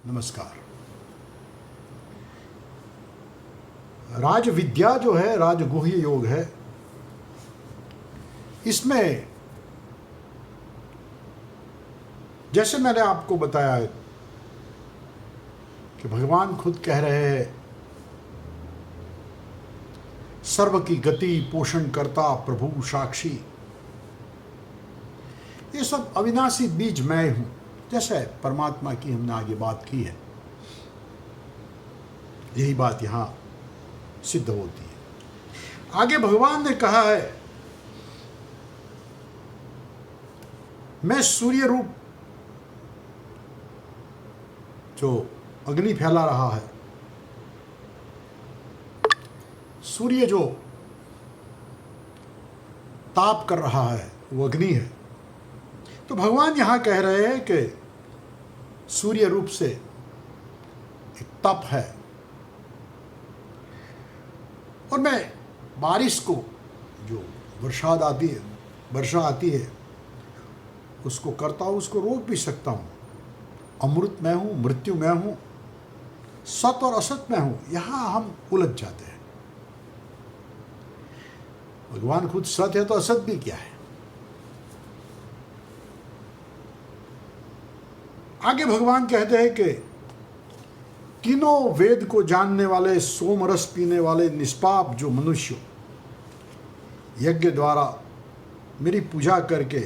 नमस्कार। राज विद्या जो है, राजगुह्य योग है, इसमें जैसे मैंने आपको बताया है कि भगवान खुद कह रहे हैं, सर्व की गति पोषण करता प्रभु साक्षी। ये सब अविनाशी बीज मैं हूं, जैसे परमात्मा की हमने आगे बात की है। यही बात यहां सिद्ध होती है। आगे भगवान ने कहा है, मैं सूर्य रूप जो अग्नि फैला रहा है, सूर्य जो ताप कर रहा है वो अग्नि है। तो भगवान यहां कह रहे हैं कि सूर्य रूप से एक तप है, और मैं बारिश को, जो वर्षा आती है उसको करता हूं, उसको रोक भी सकता हूं। अमृत में हूं, मृत्यु में हूं, सत और असत में हूं। यहां हम उलझ जाते हैं। भगवान खुद सत है तो असत भी क्या है। आगे भगवान कहते हैं कि तीनों वेद को जानने वाले, सोम रस पीने वाले निष्पाप जो मनुष्य यज्ञ द्वारा मेरी पूजा करके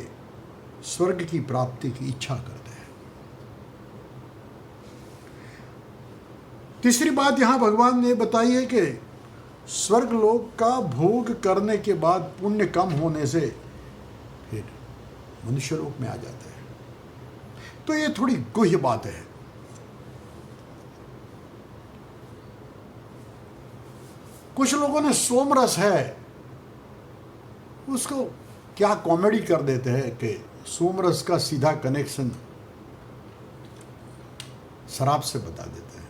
स्वर्ग की प्राप्ति की इच्छा करते हैं। तीसरी बात यहां भगवान ने बताई है कि स्वर्ग लोक का भोग करने के बाद पुण्य कम होने से फिर मनुष्य लोक में आ जाते हैं। तो ये थोड़ी गुह्य बात है। कुछ लोगों ने सोमरस है उसको क्या कॉमेडी कर देते हैं कि सोमरस का सीधा कनेक्शन शराब से बता देते हैं।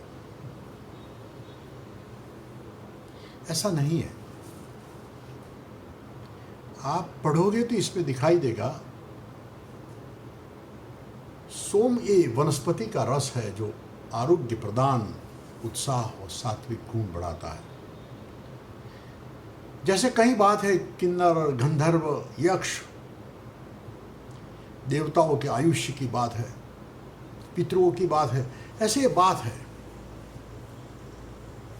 ऐसा नहीं है। आप पढ़ोगे तो इसमें दिखाई देगा, सोम ये वनस्पति का रस है जो आरोग्य प्रदान, उत्साह और सात्विक गुण बढ़ाता है। जैसे कई बात है, किन्नर, गंधर्व, यक्ष, देवताओं के आयुष्य की बात है, पितरों की बात है। ऐसे ये बात है।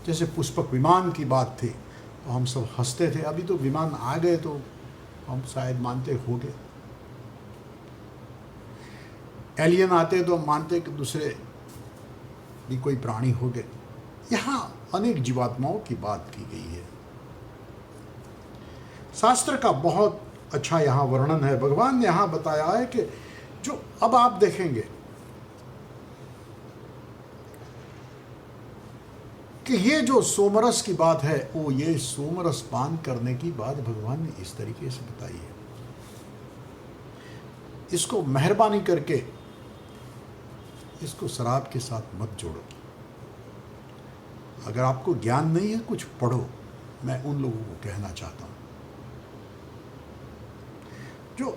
जैसे पुष्पक विमान की बात थी तो हम सब हंसते थे। अभी तो विमान आ गए तो हम शायद मानते होंगे। एलियन आते तो हम मानते कि दूसरे भी कोई प्राणी होंगे। यहाँ अनेक जीवात्माओं की बात की गई है। शास्त्र का बहुत अच्छा यहाँ वर्णन है। भगवान ने यहाँ बताया है कि जो अब आप देखेंगे कि ये जो सोमरस की बात है, वो ये सोमरस पान करने की बात भगवान ने इस तरीके से बताई है। इसको मेहरबानी करके इसको शराब के साथ मत जोड़ो। अगर आपको ज्ञान नहीं है, कुछ पढ़ो। मैं उन लोगों को कहना चाहता हूं जो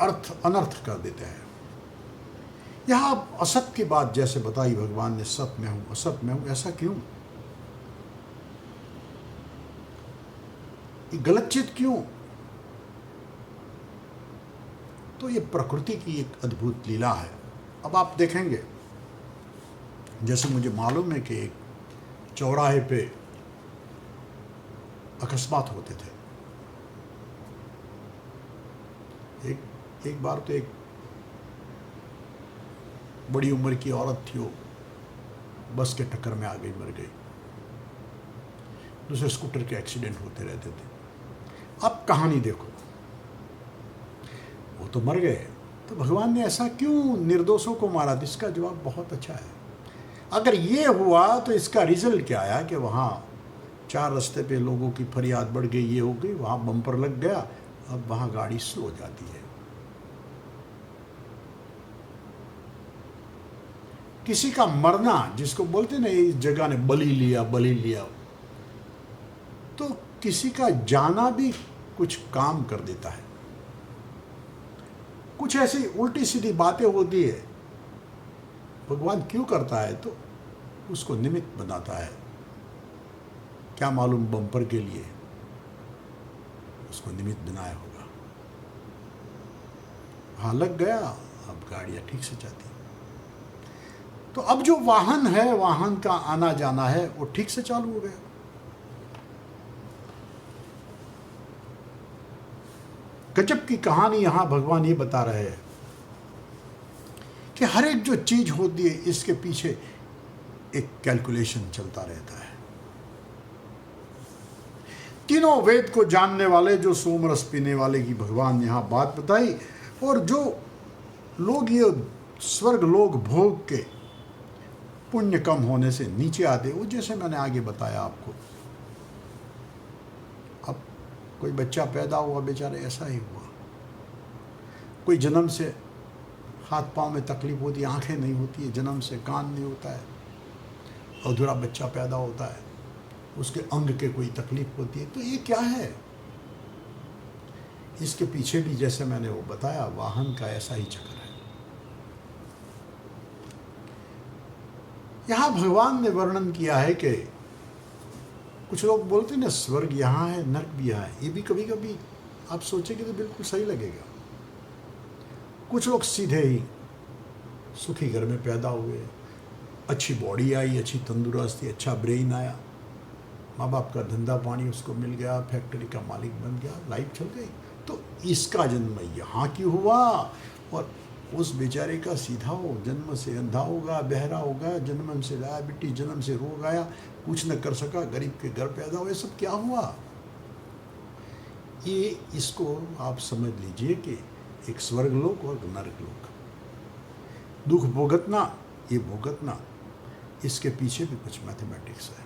अर्थ अनर्थ कर देते हैं। यहां असत की बात जैसे बताई भगवान ने, सत में हूं, असत में हूं, ऐसा क्यों? ये गलत चित क्यों? तो ये प्रकृति की एक अद्भुत लीला है। अब आप देखेंगे, जैसे मुझे मालूम है कि एक चौराहे पे अकस्मात होते थे। एक बार तो एक बड़ी उम्र की औरत थी, वो बस के टक्कर में आ गई, मर गई। दूसरे स्कूटर के एक्सीडेंट होते रहते थे। अब कहानी देखो, वो तो मर गए, तो भगवान ने ऐसा क्यों निर्दोषों को मारा? इसका जवाब बहुत अच्छा है। अगर ये हुआ तो इसका रिजल्ट क्या आया कि वहाँ 4 रास्ते पे लोगों की फरियाद बढ़ गई, ये हो गई, वहाँ बम्पर लग गया, अब वहाँ गाड़ी स्लो जाती है। किसी का मरना, जिसको बोलते ना इस जगह ने बलि लिया, तो किसी का जाना भी कुछ काम कर देता है। कुछ ऐसी उल्टी सीधी बातें होती है भगवान क्यों करता है? तो उसको निमित्त बनाता है। क्या मालूम बम्पर के लिए उसको निमित्त बनाया होगा। हाँ, लग गया, अब गाड़ियां ठीक से चलती। तो अब जो वाहन है, वाहन का आना जाना है, वो ठीक से चालू हो गया। गजब की कहानी यहां भगवान ये बता रहे हैं कि हर एक जो चीज होती है, इसके पीछे एक कैलकुलेशन चलता रहता है। तीनों वेद को जानने वाले, जो सोमरस पीने वाले की भगवान यहां बात बताई, और जो लोग ये स्वर्ग लोग भोग के पुण्य कम होने से नीचे आते, वो जैसे मैंने आगे बताया आपको। अब कोई बच्चा पैदा हुआ, बेचारे ऐसा ही हुआ। कोई जन्म से हाथ पांव में तकलीफ होती है, आंखें नहीं होती है, जन्म से कान नहीं होता है, अधूरा बच्चा पैदा होता है, उसके अंग के कोई तकलीफ होती है। तो ये क्या है? इसके पीछे भी जैसे मैंने वो बताया, वाहन का ऐसा ही चक्र है। यहां भगवान ने वर्णन किया है कि कुछ लोग बोलते हैं ना, स्वर्ग यहां है, नरक भी यहां है। ये भी कभी कभी आप सोचेंगे तो बिल्कुल सही लगेगा। कुछ लोग सीधे ही सुखी घर में पैदा हुए, अच्छी बॉडी आई, अच्छी तंदुरुस्ती, अच्छा ब्रेन आया, माँ बाप का धंधा पानी उसको मिल गया, फैक्ट्री का मालिक बन गया, लाइफ चल गई। तो इसका जन्म यहाँ क्यों हुआ? और उस बेचारे का सीधा हो, जन्म से अंधा होगा, बहरा होगा, जन्म से डायबिटीज, जन्म से रोग आया, कुछ न कर सका, गरीब के घर पैदा हुआ, ये सब क्या हुआ? ये इसको आप समझ लीजिए कि एक स्वर्गलोक और नरकलोक। दुख भोगतना, ये भोगतना, इसके पीछे भी कुछ मैथमेटिक्स है।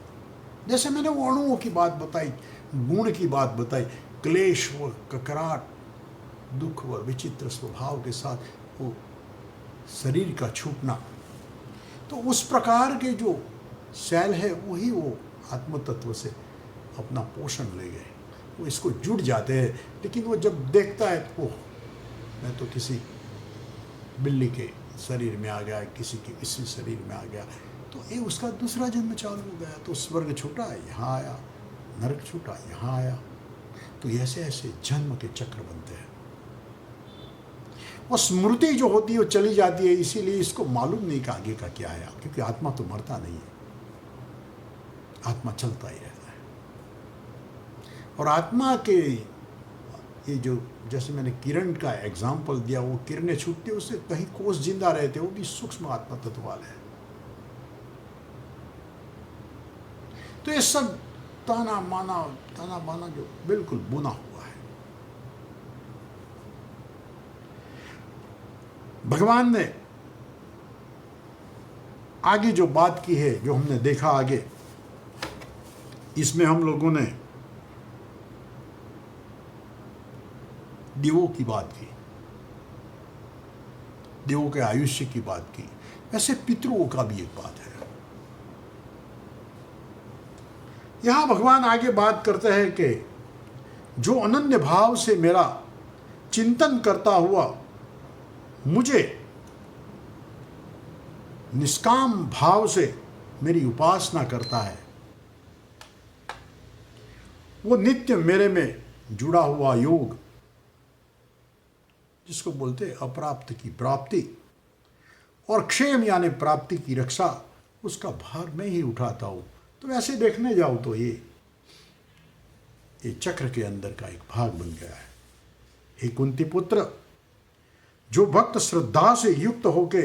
जैसे मैंने वो अणुओं की बात बताई, गुण की बात बताई, क्लेश व ककराट, दुख व विचित्र स्वभाव के साथ वो शरीर का छूटना, तो उस प्रकार के जो सेल है वही वो आत्म तत्व से अपना पोषण ले गए, वो इसको जुड़ जाते हैं। लेकिन वो जब देखता है तो ओह, मैं तो किसी बिल्ली के शरीर में आ गया, किसी के किसी शरीर में आ गया, तो ये उसका दूसरा जन्म चालू हो गया। तो स्वर्ग छूटा, यहाँ आया, नरक छूटा, यहाँ आया। तो ऐसे ऐसे जन्म के चक्र बनते हैं। और स्मृति जो होती है वो चली जाती है, इसीलिए इसको मालूम नहीं कि आगे का क्या है, क्योंकि आत्मा तो मरता नहीं है, आत्मा चलता ही रहता है। और आत्मा के ये जो, जैसे मैंने किरण का एग्जाम्पल दिया, वो किरणें छूटती, उससे कहीं कोष जिंदा रहते, वो भी सूक्ष्म आत्मा तत्व वाले हैं। तो ये सब ताना बाना जो बिल्कुल बुना हुआ है। भगवान ने आगे जो बात की है, जो हमने देखा आगे, इसमें हम लोगों ने देवों की बात की, देवों के आयुष्य की बात की। वैसे पितरों का भी एक बात है। यहां भगवान आगे बात करते हैं कि जो अनन्य भाव से मेरा चिंतन करता हुआ मुझे निष्काम भाव से मेरी उपासना करता है, वो नित्य मेरे में जुड़ा हुआ योग, जिसको बोलते हैं अप्राप्त की प्राप्ति, और क्षेम यानी प्राप्ति की रक्षा, उसका भार मैं ही उठाता हूं। तो ऐसे देखने जाओ तो ये चक्र के अंदर का एक भाग बन गया है। हे कुंती पुत्र, जो भक्त श्रद्धा से युक्त होके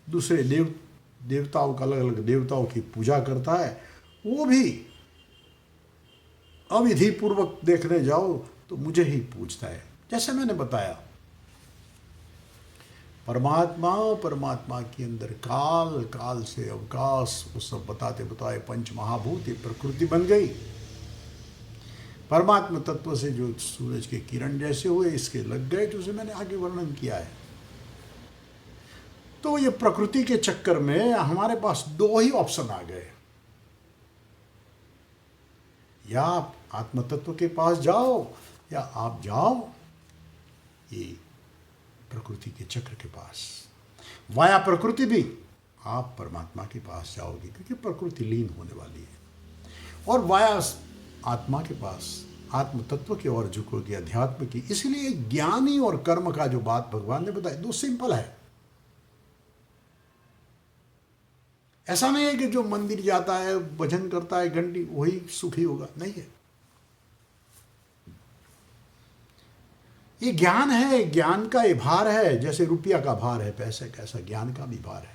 दूसरे देवताओं का, अलग अलग देवताओं की पूजा करता है, वो भी अविधि पूर्वक देखने जाओ तो मुझे ही पूजता है। जैसे मैंने बताया, परमात्मा के अंदर काल से अवकाश, वो सब बताते बताए पंच महाभूत, ये प्रकृति बन गई। परमात्मा तत्व से जो सूरज के किरण जैसे हुए, इसके लग गए, जो मैंने आगे वर्णन किया है। तो ये प्रकृति के चक्कर में हमारे पास दो ही ऑप्शन आ गए, या आप आत्म तत्व के पास जाओ, या आप जाओ ये प्रकृति के चक्र के पास। वाया प्रकृति भी आप परमात्मा के पास जाओगे, क्योंकि प्रकृति लीन होने वाली है और वाया आत्मा के पास आत्म तत्व की ओर झुकोगी, अध्यात्म की। इसलिए ज्ञानी और कर्म का जो बात भगवान ने बताई, दो सिंपल है। ऐसा नहीं है कि जो मंदिर जाता है, भजन करता है, घंटी, वही सुखी होगा, नहीं है। ये ज्ञान है, ज्ञान का ये भार है, जैसे रुपया का भार है, पैसे का, ऐसा ज्ञान का भी भार है।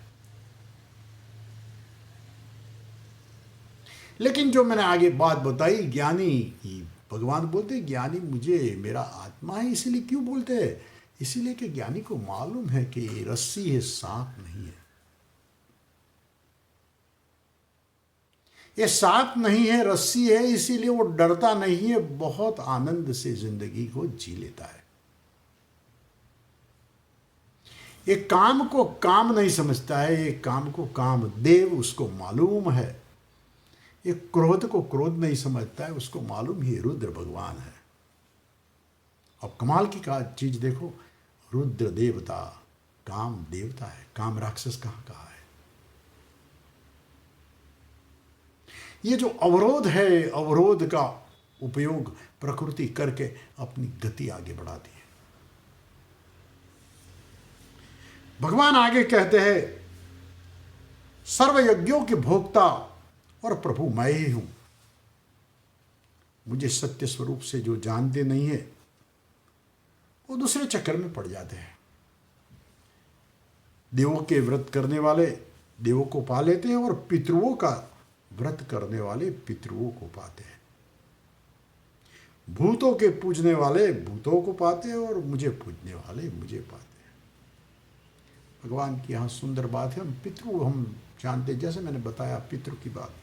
लेकिन जो मैंने आगे बात बताई, ज्ञानी की भगवान बोलते हैं, ज्ञानी मुझे मेरा आत्मा है। इसीलिए क्यों बोलते हैं? इसीलिए कि ज्ञानी को मालूम है कि ये रस्सी है, सांप नहीं है। ये सांप नहीं है, रस्सी है, इसीलिए वो डरता नहीं है, बहुत आनंद से जिंदगी को जी लेता है। ये काम को काम नहीं समझता है, ये काम को काम देव उसको मालूम है। ये क्रोध को क्रोध नहीं समझता है, उसको मालूम ही रुद्र भगवान है। अब कमाल की चीज देखो, रुद्र देवता काम देवता है, काम राक्षस कहाँ है। ये जो अवरोध है, अवरोध का उपयोग प्रकृति करके अपनी गति आगे बढ़ाती है। भगवान आगे कहते हैं, सर्व यज्ञों के भोक्ता और प्रभु मैं ही हूं। मुझे सत्य स्वरूप से जो जानते नहीं है, वो दूसरे चक्कर में पड़ जाते हैं। देवों के व्रत करने वाले देवों को पा लेते हैं और पितरुओं का व्रत करने वाले पितरुओं को पाते हैं। भूतों के पूजने वाले भूतों को पाते हैं और मुझे पूजने वाले मुझे पाते हैं। भगवान की यहाँ सुंदर बात है। हम पितृ हम जानते, जैसे मैंने बताया पितृ की बात।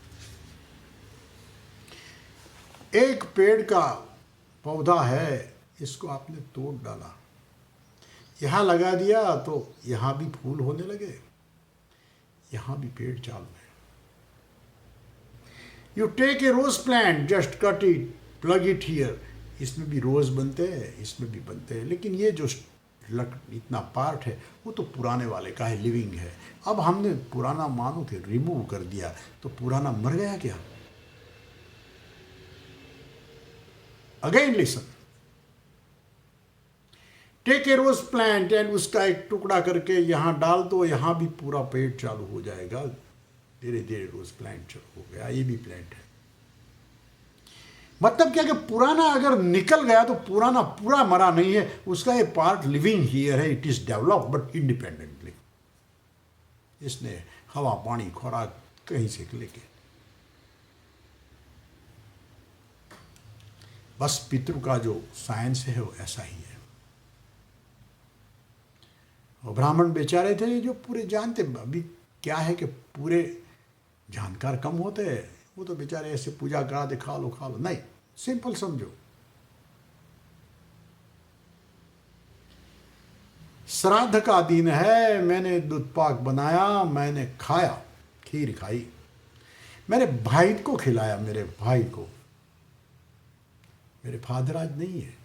एक पेड़ का पौधा है, इसको आपने तोड़ डाला, यहाँ लगा दिया तो यहाँ भी फूल होने लगे, यहाँ भी पेड़ चालू है। You take a rose plant, just cut it, plug it here, इसमें भी रोज बनते हैं, इसमें भी बनते हैं, लेकिन ये जो इतना पार्ट है वो तो पुराने वाले का है, लिविंग है। अब हमने पुराना मानो कि रिमूव कर दिया, तो पुराना मर गया क्या? Again listen, take a rose plant and उसका एक टुकड़ा करके यहां डाल दो, यहां भी पूरा पेड़ चालू हो जाएगा। धीरे धीरे रोज प्लांट चालू हो गया, ये भी प्लांट है। मतलब क्या कि पुराना अगर निकल गया तो पुराना पूरा मरा नहीं है, उसका ये पार्ट लिविंग हियर है, it is develop but independently. इसने हवा पानी खुराक कहीं से लेके, बस पितृ का जो साइंस है वो ऐसा ही है। और ब्राह्मण बेचारे थे जो पूरे जानते, अभी क्या है कि पूरे जानकार कम होते हैं, वो तो बेचारे ऐसे पूजा करा दे, खा लो खा लो, नहीं, सिंपल समझो। श्राद्ध का दिन है, मैंने दूध पाक बनाया, मैंने खाया, खीर खाई, मेरे भाई को खिलाया, मेरे भाई को। मेरे फादर आज नहीं है।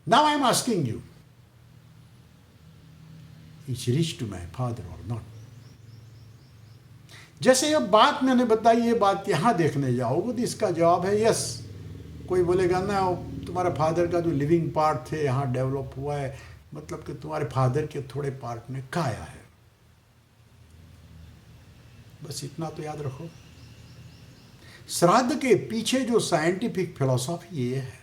Now I am asking you, is rich to my father और नॉट? जैसे ये बात मैंने बताई, ये बात यहां देखने जाओगे तो इसका जवाब है यस। कोई बोलेगा ना तुम्हारे फादर का जो लिविंग पार्ट थे यहाँ डेवलप हुआ है, मतलब कि तुम्हारे फादर के थोड़े पार्ट ने खाया है। बस इतना तो याद रखो। श्राद्ध के पीछे जो साइंटिफिक फिलॉसफी ये है,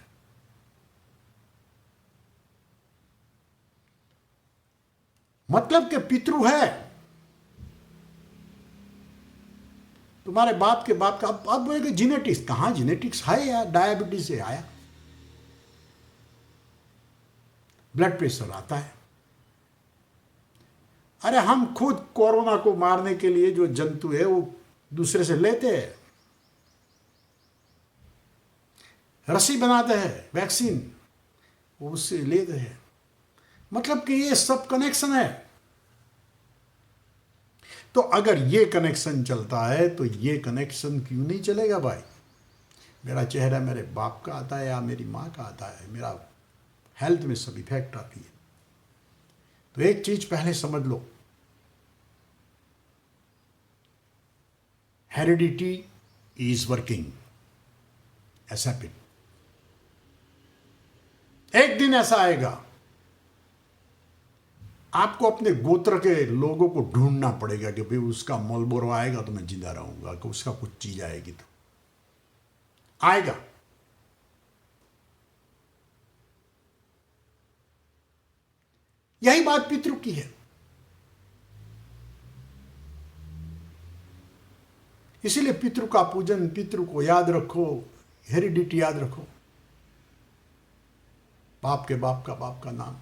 मतलब कि पितृ है तुम्हारे बाप के बाप का। अब बोलेंगे जीनेटिक्स, कहां जीनेटिक्स है यार? डायबिटीज से आया, ब्लड प्रेशर आता है। अरे हम खुद कोरोना को मारने के लिए जो जंतु है वो दूसरे से लेते हैं, रस्सी बनाते हैं, वैक्सीन वो उससे लेते हैं। मतलब कि ये सब कनेक्शन है। तो अगर ये कनेक्शन चलता है तो ये कनेक्शन क्यों नहीं चलेगा भाई? मेरा चेहरा मेरे बाप का आता है या मेरी माँ का आता है, मेरा हेल्थ में सब इफेक्ट आती है। तो एक चीज पहले समझ लो, हेरिडिटी इज वर्किंग ऐसा भी। एक दिन ऐसा आएगा आपको अपने गोत्र के लोगों को ढूंढना पड़ेगा कि भाई उसका मोलबोरो आएगा तो मैं जिंदा रहूंगा, कि उसका कुछ चीज आएगी तो आएगा। यही बात पितृ की है। इसीलिए पितृ का पूजन, पितृ को याद रखो, हेरिडिटी याद रखो, बाप के बाप का बाप का नाम।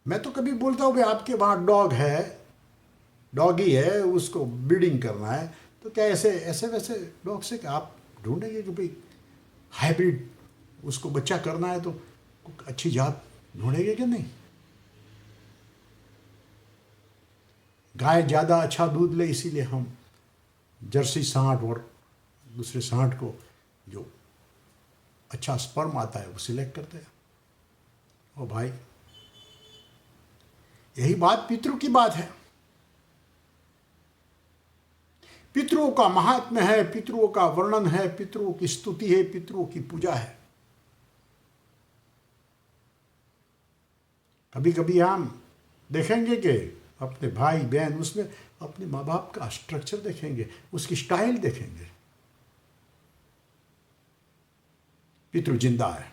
मैं तो कभी बोलता हूं भाई आपके वहां डॉग है, डॉगी है, उसको ब्रीडिंग करना है, तो क्या ऐसे ऐसे वैसे डॉग से क्या आप ढूंढेंगे कि भाई हाइब्रिड उसको बच्चा करना है तो अच्छी जात ढूंढेंगे कि नहीं? गाय ज़्यादा अच्छा दूध ले इसीलिए हम जर्सी सांड और दूसरे सांड को जो अच्छा स्पर्म आता है वो सिलेक्ट करते हैं। ओ भाई, यही बात पितरों की बात है। पितरों का महात्म्य है, पितरों का वर्णन है, पितरों की स्तुति है, पितरों की पूजा है। कभी कभी हम देखेंगे कि अपने भाई बहन उसमें अपने माँ बाप का स्ट्रक्चर देखेंगे, उसकी स्टाइल देखेंगे, पितृ जिंदा है।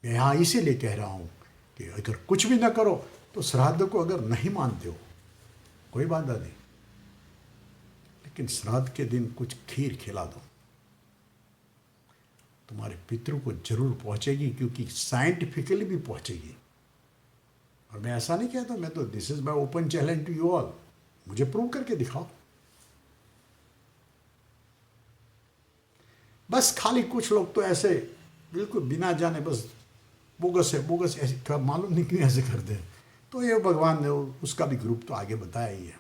मैं यहां इसीलिए कह रहा हूं कि अगर कुछ भी ना करो तो श्राद्ध को अगर नहीं मानते हो कोई बाधा नहीं, लेकिन श्राद्ध के दिन कुछ खीर खिला दो, तुम्हारे पितृ को जरूर पहुंचेगी, क्योंकि साइंटिफिकली भी पहुंचेगी। और मैं ऐसा नहीं कहता, मैं तो this is my open challenge to you all, मुझे प्रूव करके दिखाओ। बस खाली कुछ लोग तो ऐसे बिल्कुल बिना जाने बस बोगस है बोगस, ऐसे मालूम नहीं क्यों ऐसे करते हैं। तो ये भगवान ने उसका भी ग्रुप तो आगे बताया ही है।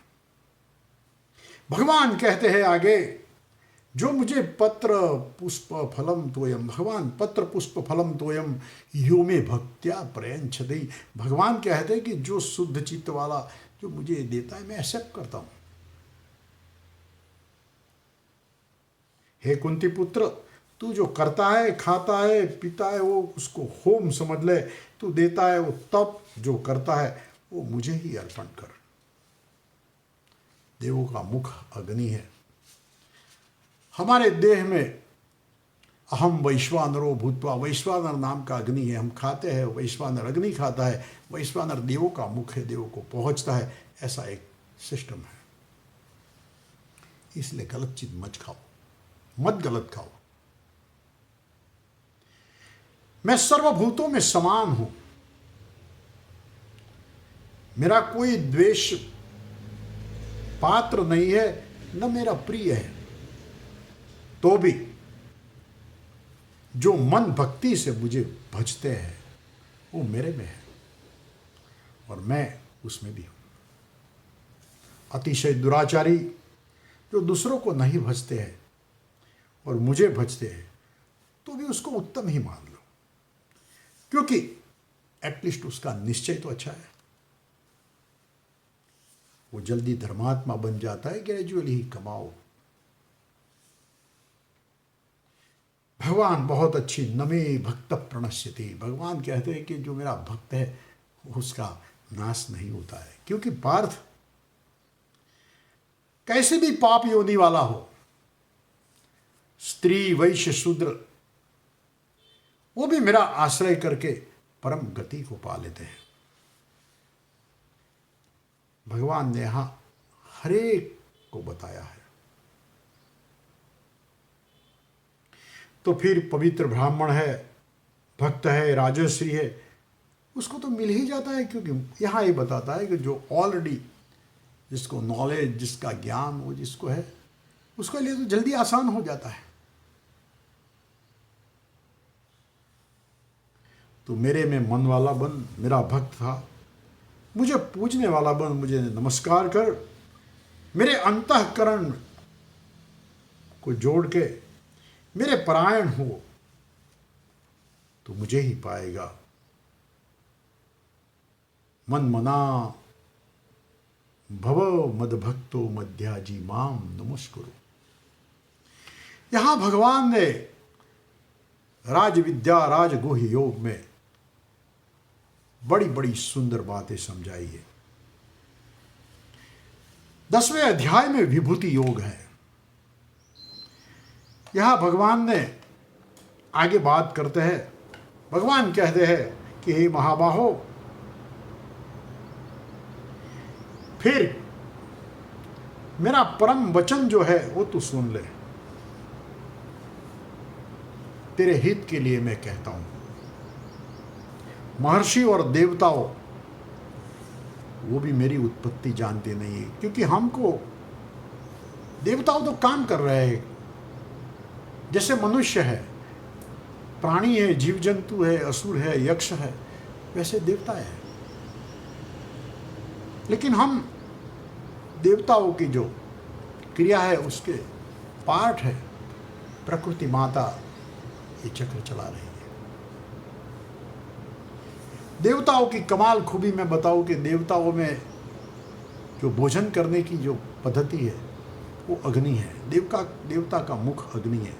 भगवान कहते हैं आगे, जो मुझे पत्र पुष्प फलम तोयम, भगवान पत्र पुष्प फलम तोयम यो में भक्त्या प्रयंछति। भगवान कहते हैं कि जो शुद्ध चित्त वाला जो मुझे देता है मैं एक्सेप्ट करता हूं। हे कुंती पुत्र, तू जो करता है, खाता है, पीता है, वो उसको होम समझ ले। तू देता है वो तप जो करता है वो मुझे ही अर्पण कर। देवों का मुख अग्नि है। हमारे देह में अहम वैश्वानरो भूतवा, वैश्वानर नाम का अग्नि है। हम खाते हैं, वैश्वानर अग्नि खाता है। वैश्वानर देवों का मुख है, देवों को पहुंचता है, ऐसा एक सिस्टम है। इसलिए गलत चीज मत खाओ, मत गलत खाओ। मैं सर्वभूतों में समान हूं, मेरा कोई द्वेष पात्र नहीं है, न मेरा प्रिय है। तो भी जो मन भक्ति से मुझे भजते हैं वो मेरे में है और मैं उसमें भी हूं। अतिशय दुराचारी जो दूसरों को नहीं भजते हैं और मुझे भजते हैं तो भी उसको उत्तम ही मान लो, क्योंकि एटलीस्ट उसका निश्चय तो अच्छा है। वो जल्दी धर्मात्मा बन जाता है, ग्रेजुअली ही कमाओ। भगवान बहुत अच्छी नमे भक्त प्रणश्यति। भगवान कहते हैं कि जो मेरा भक्त है उसका नाश नहीं होता है, क्योंकि पार्थ कैसे भी पाप योनि वाला हो, स्त्री वैश्य शूद्र, वो भी मेरा आश्रय करके परम गति को पा लेते हैं। भगवान ने यहां हरेक को बताया है। तो फिर पवित्र ब्राह्मण है, भक्त है, राजश्री है, उसको तो मिल ही जाता है, क्योंकि यहां ये बताता है कि जो ऑलरेडी जिसको नॉलेज, जिसका ज्ञान वो जिसको है, उसके लिए तो जल्दी आसान हो जाता है। तो मेरे में मन वाला बन, मेरा भक्त था, मुझे पूजने वाला बन, मुझे नमस्कार कर, मेरे अंतःकरण को जोड़ के मेरे परायण हो तो मुझे ही पाएगा। मन मना भव मदभक्तो मध्याजी माम नमस्कुरु। यहां भगवान ने राज विद्या राजगुह्य योग में बड़ी बड़ी सुंदर बातें समझाई है। 10वें अध्याय में विभूति योग है। यहां भगवान ने आगे बात करते हैं। भगवान कहते हैं कि हे महाबाहो, फिर मेरा परम वचन जो है वो तू सुन ले। तेरे हित के लिए मैं कहता हूं। महर्षि और देवताओं वो भी मेरी उत्पत्ति जानते नहीं है, क्योंकि हमको देवताओं तो काम कर रहे हैं। जैसे मनुष्य है, प्राणी है, जीव जंतु है, असुर है, यक्ष है, वैसे देवता है। लेकिन हम देवताओं की जो क्रिया है उसके पार्ट है। प्रकृति माता ये चक्र चला रही है। देवताओं की कमाल खूबी मैं बताऊं कि देवताओं में जो भोजन करने की जो पद्धति है वो अग्नि है। देवता का मुख अग्नि है।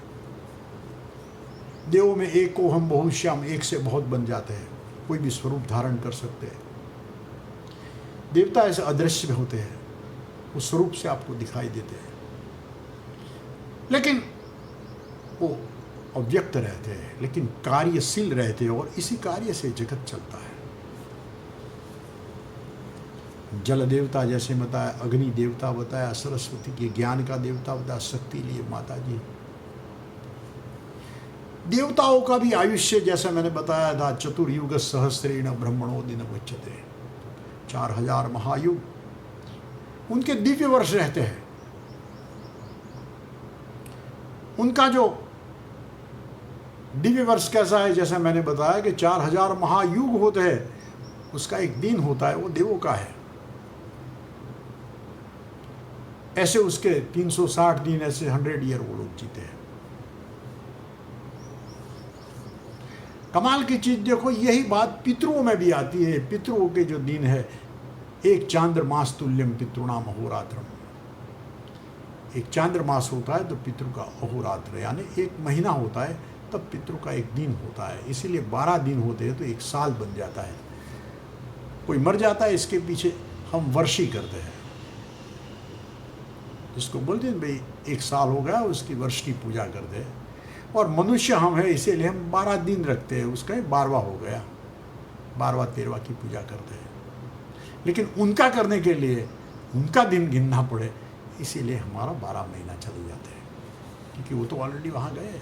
देवों में एक को हम बहुश्याम, एक से बहुत बन जाते हैं, कोई भी स्वरूप धारण कर सकते हैं। देवता ऐसे अदृश्य में होते हैं, उस स्वरूप से आपको दिखाई देते हैं, लेकिन वो अव्यक्त रहते हैं, लेकिन कार्यशील रहते हैं और इसी कार्य से जगत चलता है। जल देवता जैसे बताया, अग्नि देवता बताया, सरस्वती के ज्ञान का देवता बताया, शक्ति लिए माता जी। देवताओं का भी आयुष्य जैसा मैंने बताया था, चतुर्युग सहस्रेण ब्रह्मणो दिन उच्यते, 4000 महायुग उनके दिव्य वर्ष रहते हैं। उनका जो दिव्य वर्ष कैसा है, जैसा मैंने बताया कि 4000 महायुग होते हैं, उसका एक दिन होता है, वो देवों का है। ऐसे उसके 360 दिन, ऐसे 100 ईयर वो लोग जीते हैं। कमाल की चीज देखो, यही बात पितरों में भी आती है। पितरों के जो दिन है, एक चांद्रमास तुल्यम पितृणाम अहोरात्रम। एक चांद्रमास होता है तो पितृ का अहोरात्र, यानी एक महीना होता है तब पितृ का एक दिन होता है। इसीलिए 12 दिन होते हैं तो एक साल बन जाता है। कोई मर जाता है, इसके पीछे हम वर्षी करते हैं, जिसको बोलते हैं भाई 1 साल हो गया, उसकी वर्ष की पूजा करते हैं। और मनुष्य हम है, इसीलिए हम 12 दिन रखते हैं, उसका 12वां हो गया, 12वां 13वां की पूजा करते हैं। लेकिन उनका करने के लिए उनका दिन गिनना पड़े, इसीलिए हमारा 12 महीना चले जाते हैं, क्योंकि वो तो ऑलरेडी वहाँ गए,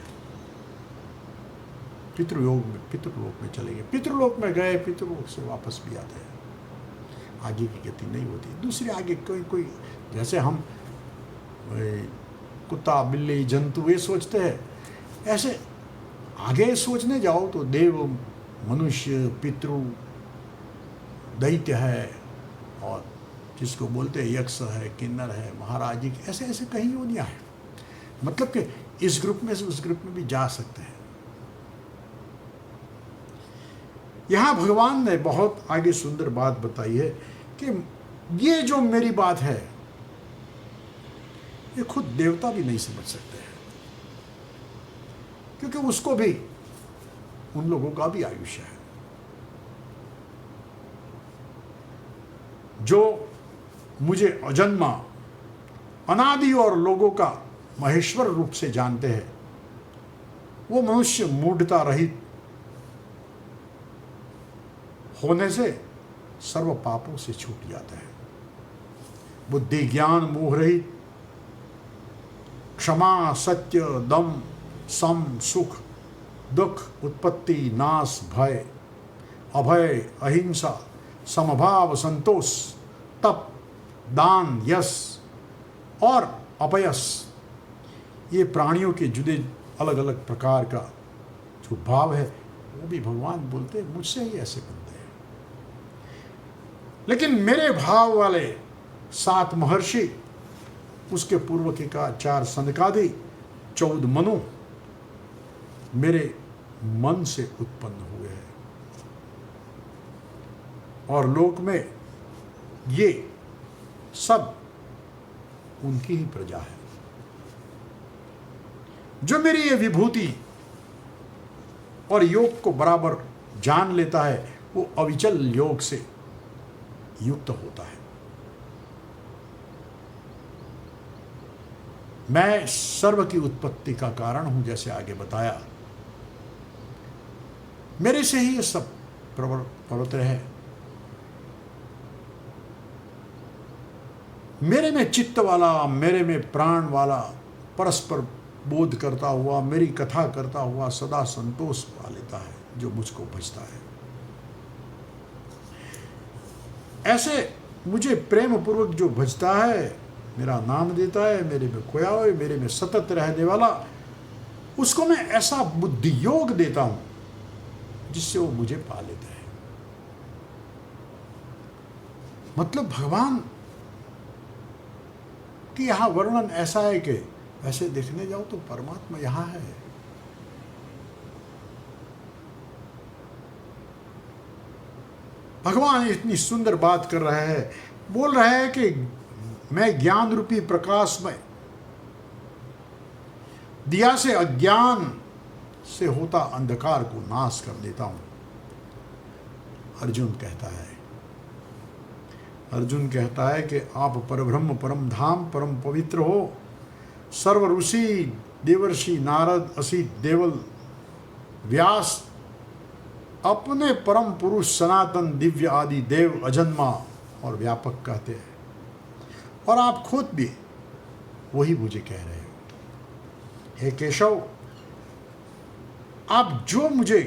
पितृलोक में चले गए। पितृलोक में गए, पितृलोक से वापस भी आते हैं। आगे की गति नहीं होती। दूसरे आगे कोई जैसे हम कुत्ता बिल्ली जंतु ये सोचते हैं, ऐसे आगे सोचने जाओ तो देव, मनुष्य, पितृ, दैत्य है, और जिसको बोलते हैं यक्ष है, किन्नर है, महाराज जी, ऐसे ऐसे कई योनियाँ हैं। मतलब कि इस ग्रुप में से उस ग्रुप में भी जा सकते हैं। यहाँ भगवान ने बहुत आगे सुंदर बात बताई है कि ये जो मेरी बात है, ये खुद देवता भी नहीं समझ सकते हैं, क्योंकि उसको भी, उन लोगों का भी आयुष्य है। जो मुझे अजन्मा, अनादि और लोगों का महेश्वर रूप से जानते हैं, वो मनुष्य मूढ़ता रहित होने से सर्व पापों से छूट जाता है। बुद्धि ज्ञान मोह रहित, क्षमा सत्य दम सम सुख दुख उत्पत्ति नाश भय अभय अहिंसा समभाव संतोष तप दान यश और अपयश, ये प्राणियों के जुदे अलग अलग प्रकार का जो भाव है, वो भी भगवान बोलते हैं मुझसे ही ऐसे बनते हैं। लेकिन मेरे भाव वाले 7 महर्षि, उसके पूर्व के का 4 सनकादि, 14 मनु मेरे मन से उत्पन्न हुए हैं और लोक में ये सब उनकी ही प्रजा है। जो मेरी ये विभूति और योग को बराबर जान लेता है वो अविचल योग से युक्त होता है। मैं सर्व की उत्पत्ति का कारण हूं, जैसे आगे बताया। मेरे से ही ये सब प्रवृत्त है। मेरे में चित्त वाला, मेरे में प्राण वाला, परस्पर बोध करता हुआ, मेरी कथा करता हुआ सदा संतोष पा लेता है जो मुझको भजता है। ऐसे मुझे प्रेम पूर्वक जो भजता है, मेरा नाम देता है, मेरे में खोया हुआ, मेरे में सतत रहने वाला, उसको मैं ऐसा बुद्धि योग देता हूं जिससे वो मुझे पा लेता है। मतलब भगवान कि यहां वर्णन ऐसा है कि ऐसे देखने जाओ तो परमात्मा यहां है। भगवान इतनी सुंदर बात कर रहे हैं, बोल रहे हैं कि मैं ज्ञान रूपी प्रकाश में दिया से अज्ञान से होता अंधकार को नाश कर देता हूं। अर्जुन कहता है कि आप परब्रह्म, परम धाम, परम पवित्र हो। सर्व ऋषि, देवर्षि, नारद, असित, देवल, व्यास अपने परम पुरुष सनातन, दिव्य आदि देव, अजन्मा और व्यापक कहते हैं, और आप खुद भी वही मुझे कह रहे हो। हे केशव, आप जो मुझे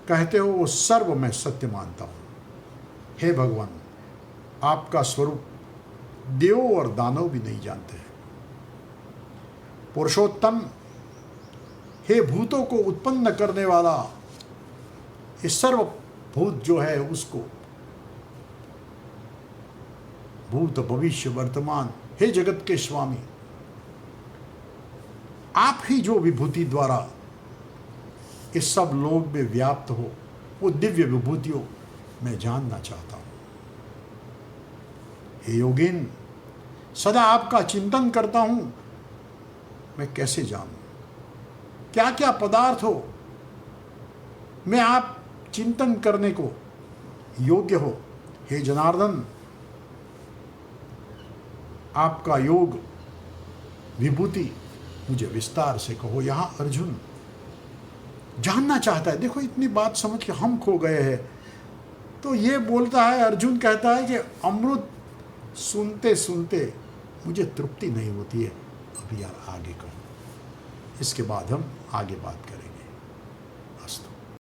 कहते हो वो सर्व मैं सत्य मानता हूं। हे भगवान, आपका स्वरूप देव और दानव भी नहीं जानते हैं। पुरुषोत्तम, हे भूतों को उत्पन्न करने वाला, ये सर्व भूत जो है उसको, भूत भविष्य वर्तमान, हे जगत के स्वामी, आप ही जो विभूति द्वारा इस सब लोक में व्याप्त हो, वो दिव्य विभूतियों मैं जानना चाहता हूं। हे योगिन, सदा आपका चिंतन करता हूं, मैं कैसे जानूं क्या क्या पदार्थ हो मैं आप चिंतन करने को योग्य हो। हे जनार्दन, आपका योग विभूति मुझे विस्तार से कहो। यहां अर्जुन जानना चाहता है। देखो, इतनी बात समझ के हम खो गए हैं। तो ये बोलता है, अर्जुन कहता है कि अमृत सुनते सुनते मुझे तृप्ति नहीं होती है। अभी यार आगे करो, इसके बाद हम आगे बात करेंगे।